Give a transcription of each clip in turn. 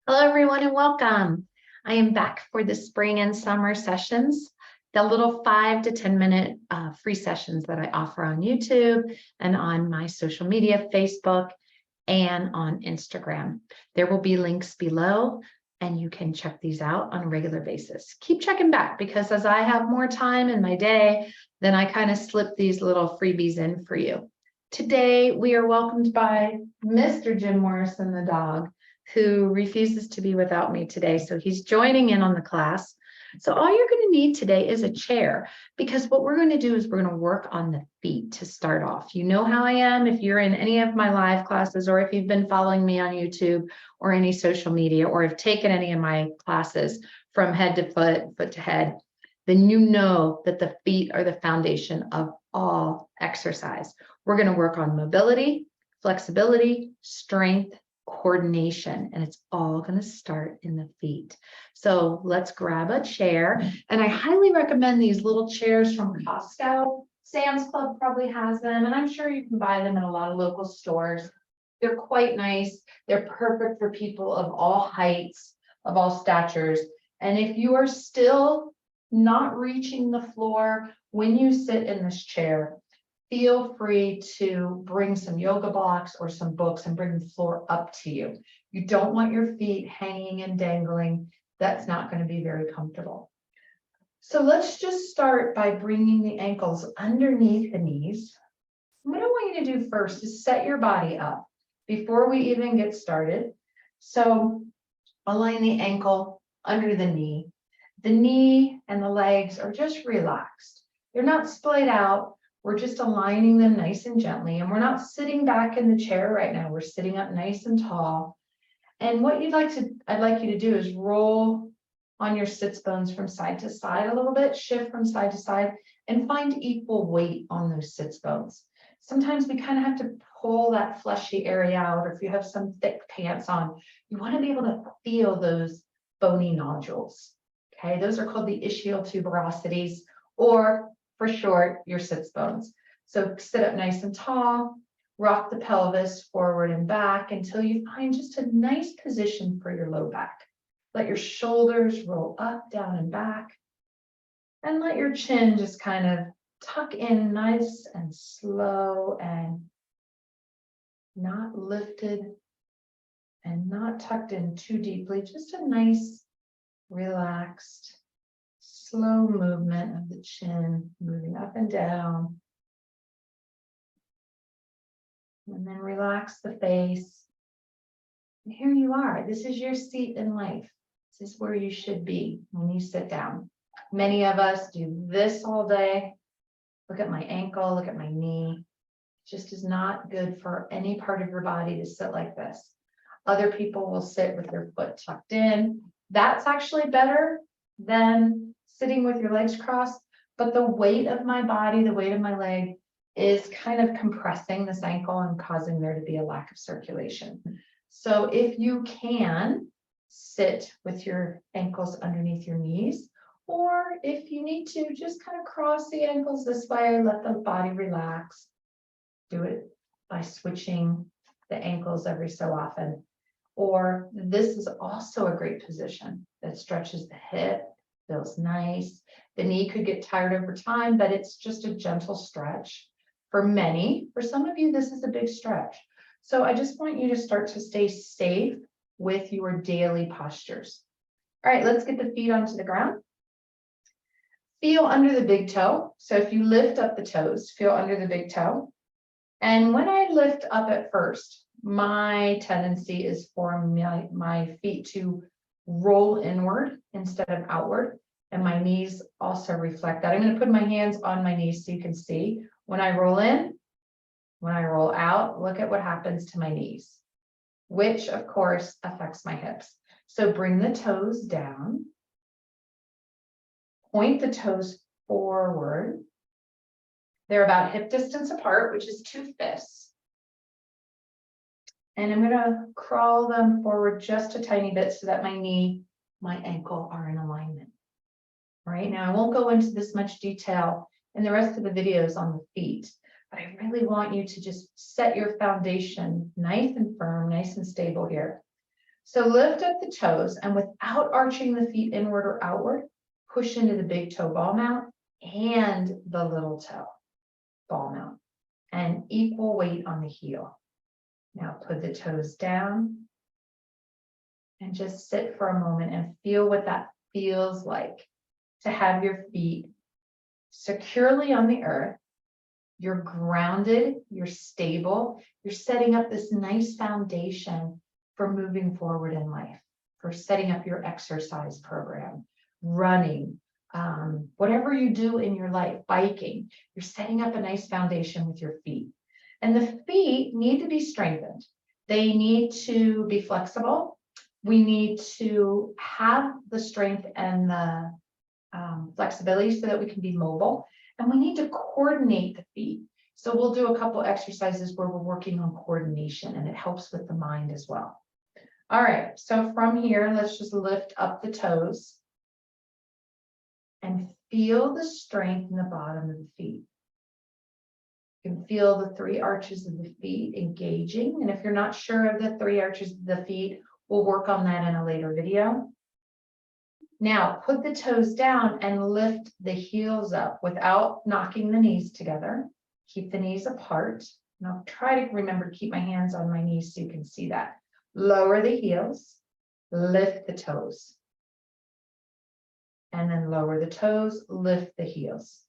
Hello, everyone, and welcome. I am back for the spring and summer sessions, the little 5 to 10 minute free sessions that I offer on YouTube and on my social media, Facebook, and on Instagram. There will be links below, and you can check these out on a regular basis. Keep checking back because as I have more time in my day, then I kind of slip these little freebies in for you. Today, we are welcomed by Mr. Jim Morrison, the dog, who refuses to be without me today. So he's joining in on the class. So all you're going to need today is a chair, because what we're going to do is we're going to work on the feet to start off. You know how I am if you're in any of my live classes, or if you've been following me on YouTube or any social media, or have taken any of my classes from head to foot, foot to head, then you know that the feet are the foundation of all exercise. We're going to work on mobility, flexibility, strength, coordination, and it's all going to start in the feet. So let's grab a chair, and I highly recommend these little chairs from Costco. Sam's Club probably has them, and I'm sure you can buy them in a lot of local stores. They're quite nice. They're perfect for people of all heights, of all statures. And if you are still not reaching the floor when you sit in this chair, feel free to bring some yoga blocks or some books and bring the floor up to you. You don't want your feet hanging and dangling. That's not going to be very comfortable. So let's just start by bringing the ankles underneath the knees. What I want you to do first is set your body up before we even get started. So align the ankle under the knee. The knee and the legs are just relaxed. They're not splayed out. We're just aligning them nice and gently, and we're not sitting back in the chair right now. We're sitting up nice and tall. And what I'd like you to do is roll on your sits bones from side to side a little bit, shift from side to side, and find equal weight on those sits bones. Sometimes we kind of have to pull that fleshy area out, or if you have some thick pants on, you want to be able to feel those bony nodules. Okay, those are called the ischial tuberosities, or for short, your sits bones. So sit up nice and tall, rock the pelvis forward and back until you find just a nice position for your low back. Let your shoulders roll up, down, and back, and let your chin just kind of tuck in nice and slow and not lifted and not tucked in too deeply. Just a nice, relaxed, slow movement of the chin, moving up and down. And then relax the face. And here you are. This is your seat in life. This is where you should be when you sit down. Many of us do this all day. Look at my ankle, look at my knee. It just is not good for any part of your body to sit like this. Other people will sit with their foot tucked in. That's actually better than sitting with your legs crossed, but the weight of my body, the weight of my leg is kind of compressing this ankle and causing there to be a lack of circulation. So if you can sit with your ankles underneath your knees, or if you need to, just kind of cross the ankles this way, let the body relax. Do it by switching the ankles every so often. Or this is also a great position that stretches the hip, feels nice. The knee could get tired over time, but it's just a gentle stretch. For many, for some of you, this is a big stretch. So I just want you to start to stay safe with your daily postures. All right, let's get the feet onto the ground. Feel under the big toe. So if you lift up the toes, feel under the big toe. And when I lift up at first, my tendency is for my feet to roll inward instead of outward, and my knees also reflect that. I'm going to put my hands on my knees so you can see. When I roll in, when I roll out, look at what happens to my knees, which of course affects my hips. So bring the toes down, point the toes forward. They're about hip distance apart, which is 2 fists. And I'm going to crawl them forward just a tiny bit so that my knee, my ankle are in alignment. All right, now I won't go into this much detail in the rest of the videos on the feet, but I really want you to just set your foundation nice and firm, nice and stable here. So lift up the toes, and without arching the feet inward or outward, push into the big toe ball mount and the little toe ball mount, and equal weight on the heel. Now put the toes down and just sit for a moment and feel what that feels like to have your feet securely on the earth. You're grounded, you're stable, you're setting up this nice foundation for moving forward in life, for setting up your exercise program, running, whatever you do in your life, biking, you're setting up a nice foundation with your feet. And the feet need to be strengthened. They need to be flexible. We need to have the strength and the flexibility so that we can be mobile. And we need to coordinate the feet. So we'll do a couple exercises where we're working on coordination, and it helps with the mind as well. All right, so from here, let's just lift up the toes and feel the strength in the bottom of the feet. You can feel the 3 arches of the feet engaging. And if you're not sure of the 3 arches of the feet, we'll work on that in a later video. Now, put the toes down and lift the heels up without knocking the knees together. Keep the knees apart. And I'll try to remember to keep my hands on my knees so you can see that. Lower the heels, lift the toes. And then lower the toes, lift the heels.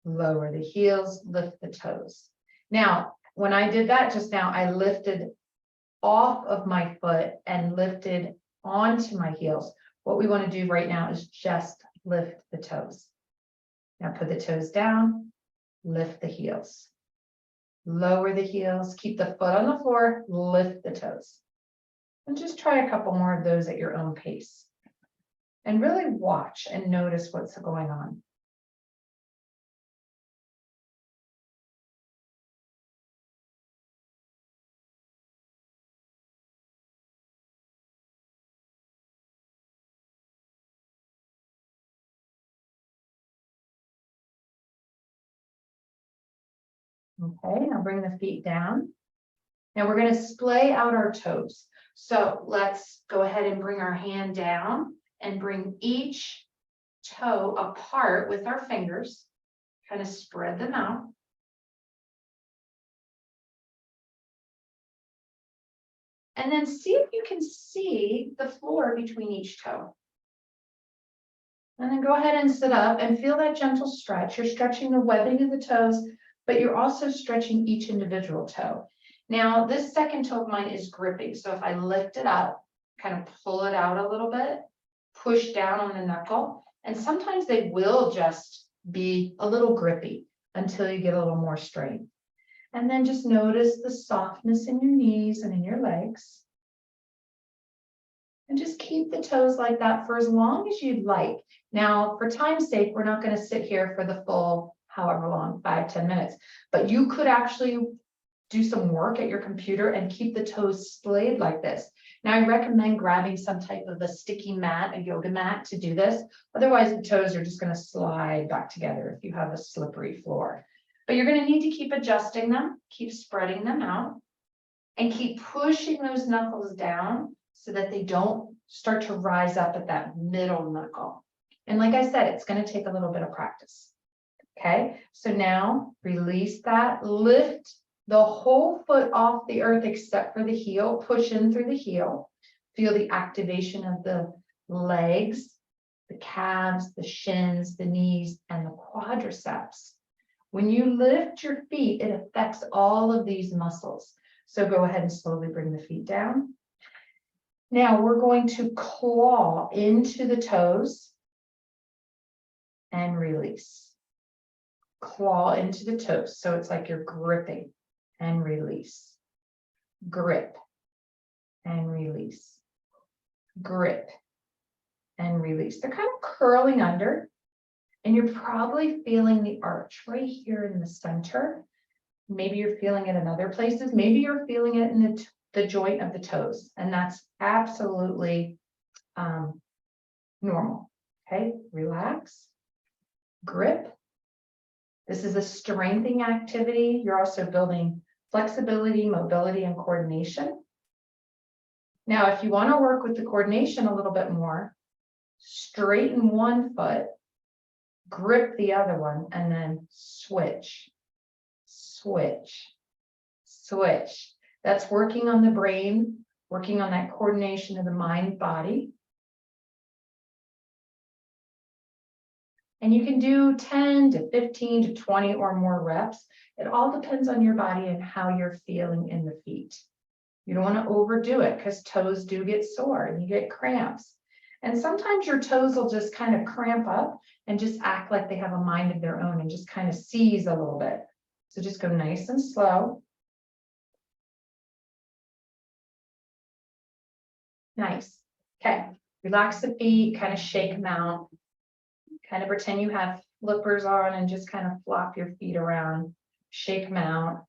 Lower the heels, lift the toes. Now, when I did that just now, I lifted off of my foot and lifted onto my heels. What we want to do right now is just lift the toes. Now put the toes down, lift the heels. Lower the heels, keep the foot on the floor, lift the toes. And just try a couple more of those at your own pace. And really watch and notice what's going on. Okay, now bring the feet down. Now we're going to splay out our toes. So let's go ahead and bring our hand down and bring each toe apart with our fingers. Kind of spread them out. And then see if you can see the floor between each toe. And then go ahead and sit up and feel that gentle stretch. You're stretching the webbing of the toes, but you're also stretching each individual toe. Now, this second toe of mine is gripping. So if I lift it up, kind of pull it out a little bit, push down on the knuckle, and sometimes they will just be a little grippy until you get a little more strength. And then just notice the softness in your knees and in your legs. And just keep the toes like that for as long as you'd like. Now, for time's sake, we're not going to sit here for the full however long, 5-10 minutes. But you could actually do some work at your computer and keep the toes splayed like this. Now, I recommend grabbing some type of a sticky mat, a yoga mat, to do this. Otherwise, the toes are just going to slide back together if you have a slippery floor. But you're going to need to keep adjusting them, keep spreading them out, and keep pushing those knuckles down so that they don't start to rise up at that middle knuckle. And like I said, it's going to take a little bit of practice. Okay, so now release that, lift the whole foot off the earth except for the heel, push in through the heel. Feel the activation of the legs, the calves, the shins, the knees, and the quadriceps. When you lift your feet, it affects all of these muscles. So go ahead and slowly bring the feet down. Now we're going to claw into the toes and release. Claw into the toes. So it's like you're gripping and release. Grip and release. Grip and release. They're kind of curling under, and you're probably feeling the arch right here in the center. Maybe you're feeling it in other places. Maybe you're feeling it in the joint of the toes, and that's absolutely normal. Okay, relax, grip. This is a strengthening activity. You're also building flexibility, mobility, and coordination. Now, if you want to work with the coordination a little bit more, straighten one foot, grip the other one, and then switch, switch, switch. That's working on the brain, working on that coordination of the mind body. And you can do 10 to 15 to 20 or more reps. It all depends on your body and how you're feeling in the feet. You don't want to overdo it because toes do get sore and you get cramps. And sometimes your toes will just kind of cramp up and just act like they have a mind of their own and just kind of seize a little bit. So just go nice and slow. Nice. Okay. Relax the feet, kind of shake them out. Kind of pretend you have flippers on and just kind of flop your feet around. Shake them out.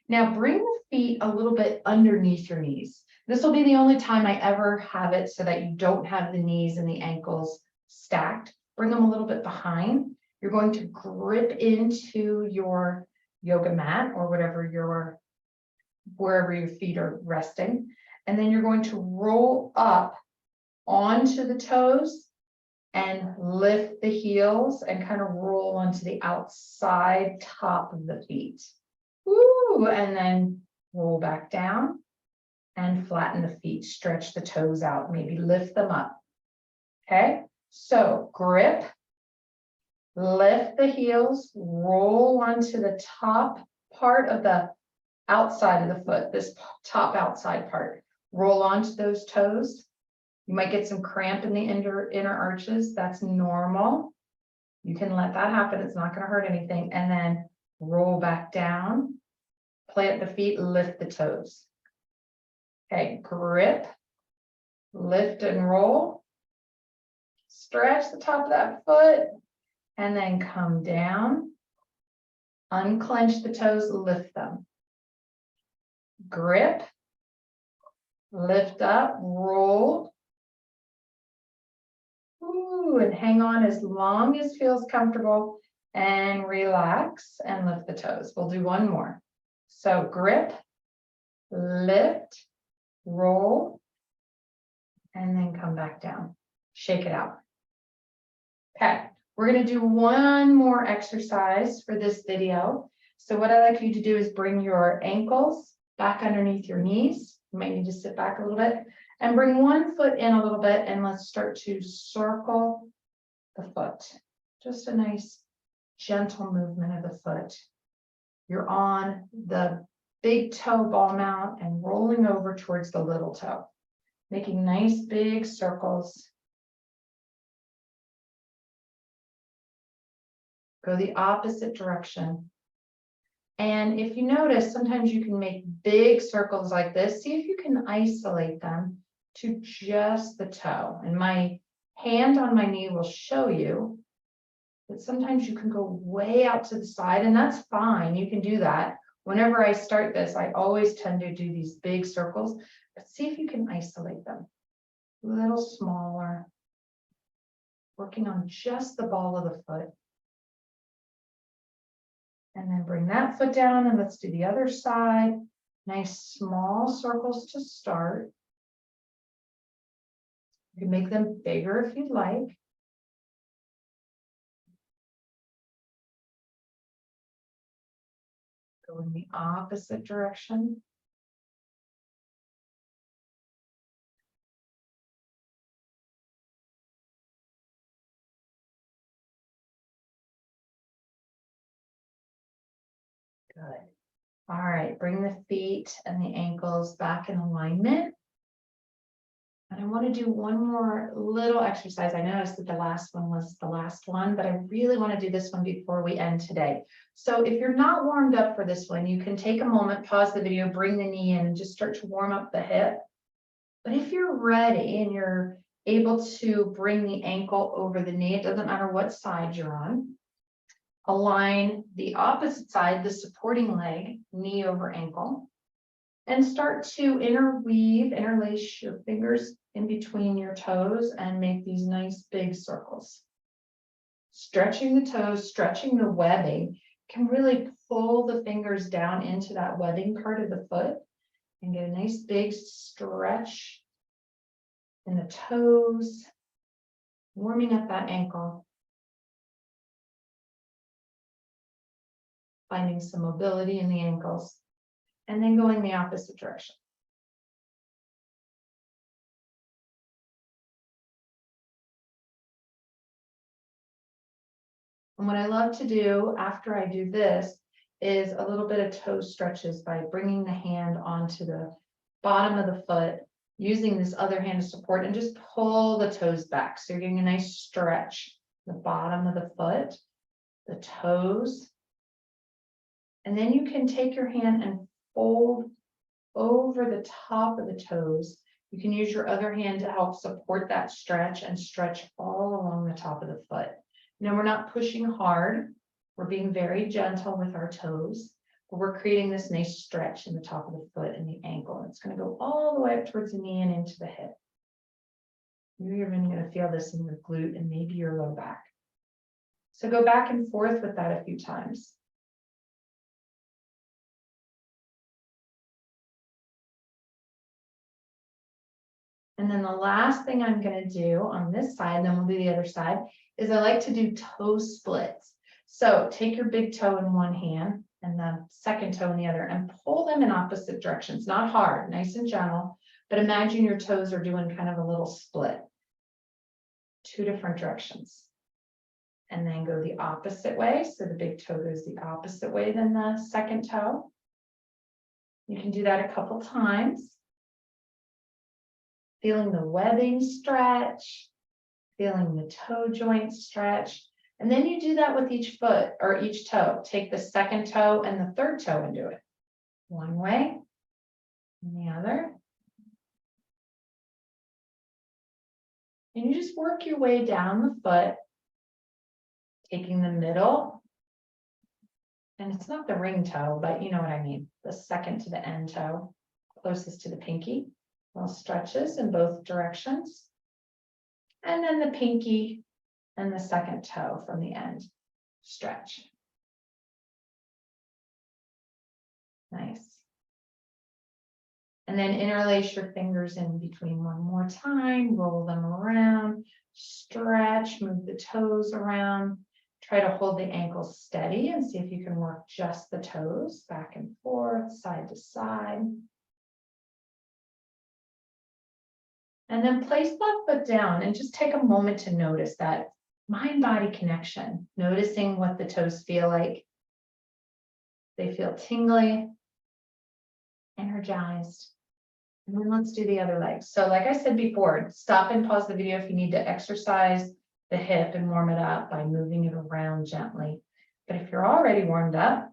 Now bring the feet a little bit underneath your knees. This will be the only time I ever have it so that you don't have the knees and the ankles stacked. Bring them a little bit behind. You're going to grip into your yoga mat or wherever your feet are resting. And then you're going to roll up onto the toes and lift the heels and kind of roll onto the outside top of the feet. Woo! And then roll back down and flatten the feet, stretch the toes out, maybe lift them up. Okay, so grip, lift the heels, roll onto the top part of the outside of the foot, this top outside part. Roll onto those toes. You might get some cramp in the inner arches. That's normal. You can let that happen. It's not going to hurt anything. And then roll back down, plant the feet, lift the toes. Okay, grip, lift and roll. Stretch the top of that foot and then come down. Unclench the toes, lift them. Grip, lift up, roll. Ooh, and hang on as long as feels comfortable and relax and lift the toes. We'll do one more. So grip, lift, roll, and then come back down. Shake it out. Okay, we're going to do one more exercise for this video. So what I'd like you to do is bring your ankles back underneath your knees. You might need to sit back a little bit and bring one foot in a little bit, and let's start to circle the foot. Just a nice gentle movement of the foot. You're on the big toe ball mount and rolling over towards the little toe, making nice big circles. Go the opposite direction. And if you notice, sometimes you can make big circles like this. See if you can isolate them to just the toe. And my hand on my knee will show you that sometimes you can go way out to the side, and that's fine. You can do that. Whenever I start this, I always tend to do these big circles, but see if you can isolate them. A little smaller, working on just the ball of the foot. And then bring that foot down and let's do the other side. Nice small circles to start. You can make them bigger if you'd like. Go in the opposite direction. Good. All right, bring the feet and the ankles back in alignment. And I want to do one more little exercise. I noticed that the last one was the last one, but I really want to do this one before we end today. So if you're not warmed up for this one, you can take a moment, pause the video, bring the knee in, and just start to warm up the hip. But if you're ready and you're able to bring the ankle over the knee, it doesn't matter what side you're on. Align the opposite side, the supporting leg, knee over ankle, and start to interlace your fingers in between your toes and make these nice big circles. Stretching the toes, stretching the webbing can really pull the fingers down into that webbing part of the foot And get a nice big stretch in the toes, warming up that ankle. Finding some mobility in the ankles, and then going the opposite direction. And what I love to do after I do this is a little bit of toe stretches by bringing the hand onto the bottom of the foot, using this other hand to support, and just pull the toes back. So you're getting a nice stretch, the bottom of the foot, the toes. And then you can take your hand and fold over the top of the toes. You can use your other hand to help support that stretch and stretch all along the top of the foot. Now, we're not pushing hard. We're being very gentle with our toes, but we're creating this nice stretch in the top of the foot and the ankle. And it's going to go all the way up towards the knee and into the hip. You're even going to feel this in your glute and maybe your low back. So go back and forth with that a few times. And then the last thing I'm going to do on this side, and then we'll do the other side, is I like to do toe splits. So take your big toe in one hand and the second toe in the other and pull them in opposite directions. Not hard, nice and gentle, but imagine your toes are doing kind of a little split. Two different directions. And then go the opposite way. So the big toe goes the opposite way than the second toe. You can do that a couple times. Feeling the webbing stretch, feeling the toe joint stretch. And then you do that with each foot or each toe. Take the second toe and the third toe and do it. One way and the other. And you just work your way down the foot, taking the middle. And it's not the ring toe, but you know what I mean. The second to the end toe, closest to the pinky. Little stretches in both directions. And then the pinky and the second toe from the end. Stretch. Nice. And then interlace your fingers in between one more time. Roll them around. Stretch. Move the toes around. Try to hold the ankles steady and see if you can work just the toes back and forth, side to side. And then place that foot down and just take a moment to notice that mind-body connection, noticing what the toes feel like. They feel tingly, energized. And then let's do the other leg. So like I said before, stop and pause the video if you need to exercise the hip and warm it up by moving it around gently. But if you're already warmed up,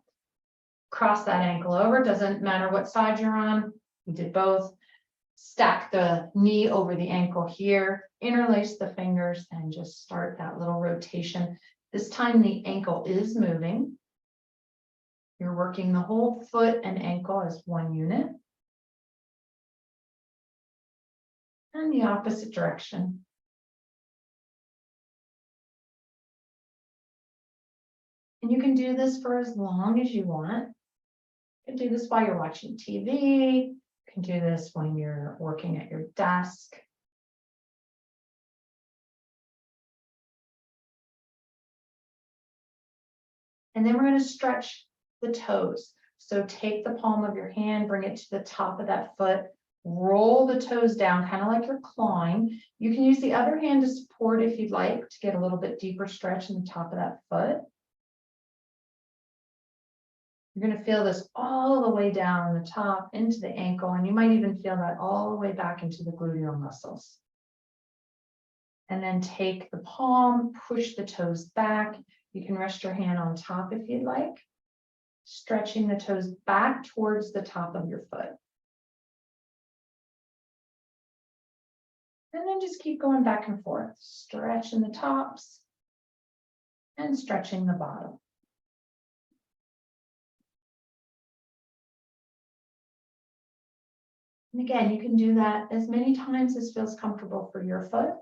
cross that ankle over. Doesn't matter what side you're on. We did both. Stack the knee over the ankle here, interlace the fingers, and just start that little rotation. This time the ankle is moving. You're working the whole foot and ankle as one unit. And the opposite direction. And you can do this for as long as you want. You can do this while you're watching TV. You can do this when you're working at your desk. And then we're going to stretch the toes. So take the palm of your hand, bring it to the top of that foot, roll the toes down, kind of like you're clawing. You can use the other hand to support if you'd like to get a little bit deeper stretch in the top of that foot. You're going to feel this all the way down the top into the ankle, and you might even feel that all the way back into the gluteal muscles. And then take the palm, push the toes back. You can rest your hand on top if you'd like, stretching the toes back towards the top of your foot. And then just keep going back and forth, stretching the tops and stretching the bottom. And again, you can do that as many times as feels comfortable for your foot.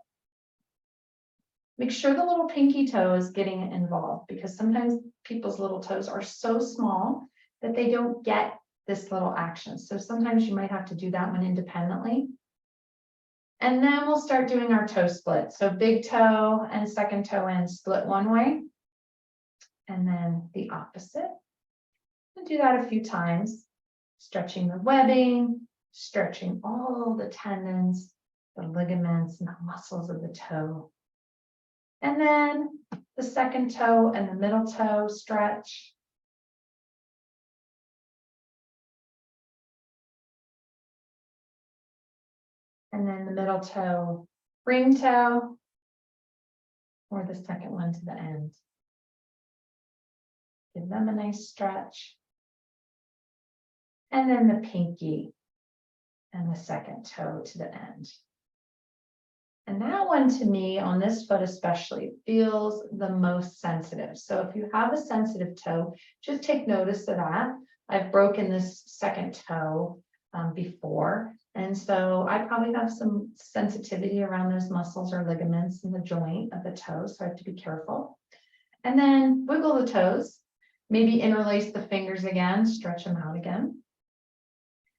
Make sure the little pinky toe is getting involved, because sometimes people's little toes are so small that they don't get this little action. So sometimes you might have to do that one independently. And then we'll start doing our toe split. So big toe and second toe in, split one way, and then the opposite. And do that a few times, stretching the webbing, stretching all the tendons, the ligaments, and the muscles of the toe. And then the second toe and the middle toe stretch. And then the middle toe, ring toe, or the second one to the end. Give them a nice stretch. And then the pinky and the second toe to the end. And that one to me, on this foot especially, feels the most sensitive. So if you have a sensitive toe, just take notice of that. I've broken this second toe before. And so I probably have some sensitivity around those muscles or ligaments in the joint of the toe. So I have to be careful. And then wiggle the toes, maybe interlace the fingers again, stretch them out again.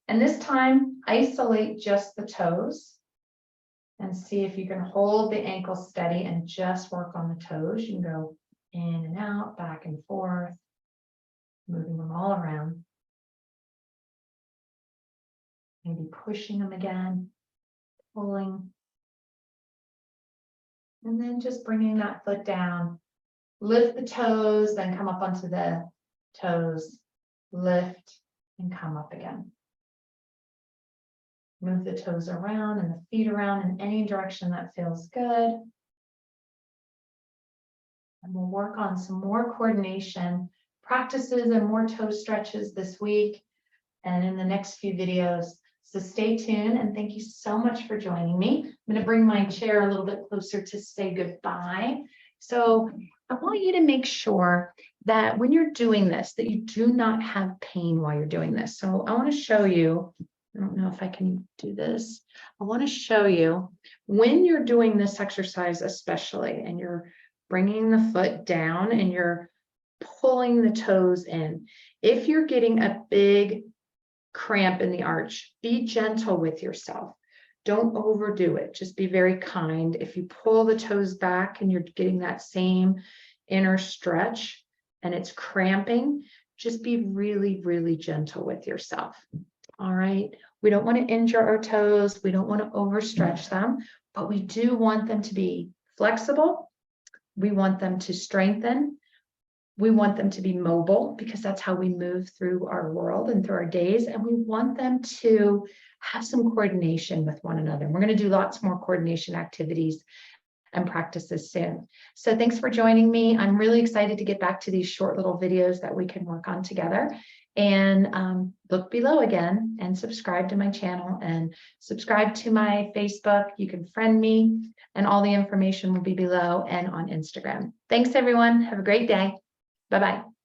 And this time, isolate just the toes and see if you can hold the ankle steady and just work on the toes. You can go in and out, back and forth, moving them all around. Maybe pushing them again, pulling. And then just bringing that foot down. Lift the toes, then come up onto the toes. Lift and come up again. Move the toes around and the feet around in any direction that feels good. And we'll work on some more coordination practices and more toe stretches this week and in the next few videos. So stay tuned and thank you so much for joining me. I'm going to bring my chair a little bit closer to say goodbye. So I want you to make sure that when you're doing this, that you do not have pain while you're doing this. So I want to show you. I don't know if I can do this. I want to show you when you're doing this exercise, especially, and you're bringing the foot down and you're pulling the toes in. If you're getting a big cramp in the arch, be gentle with yourself. Don't overdo it. Just be very kind. If you pull the toes back and you're getting that same inner stretch and it's cramping, just be really, really gentle with yourself. All right. We don't want to injure our toes. We don't want to overstretch them, but we do want them to be flexible. We want them to strengthen. We want them to be mobile because that's how we move through our world and through our days. And we want them to have some coordination with one another. We're going to do lots more coordination activities and practices soon. So thanks for joining me. I'm really excited to get back to these short little videos that we can work on together. And look below again and subscribe to my channel and subscribe to my Facebook. You can friend me and all the information will be below and on Instagram. Thanks, everyone. Have a great day. Bye-bye.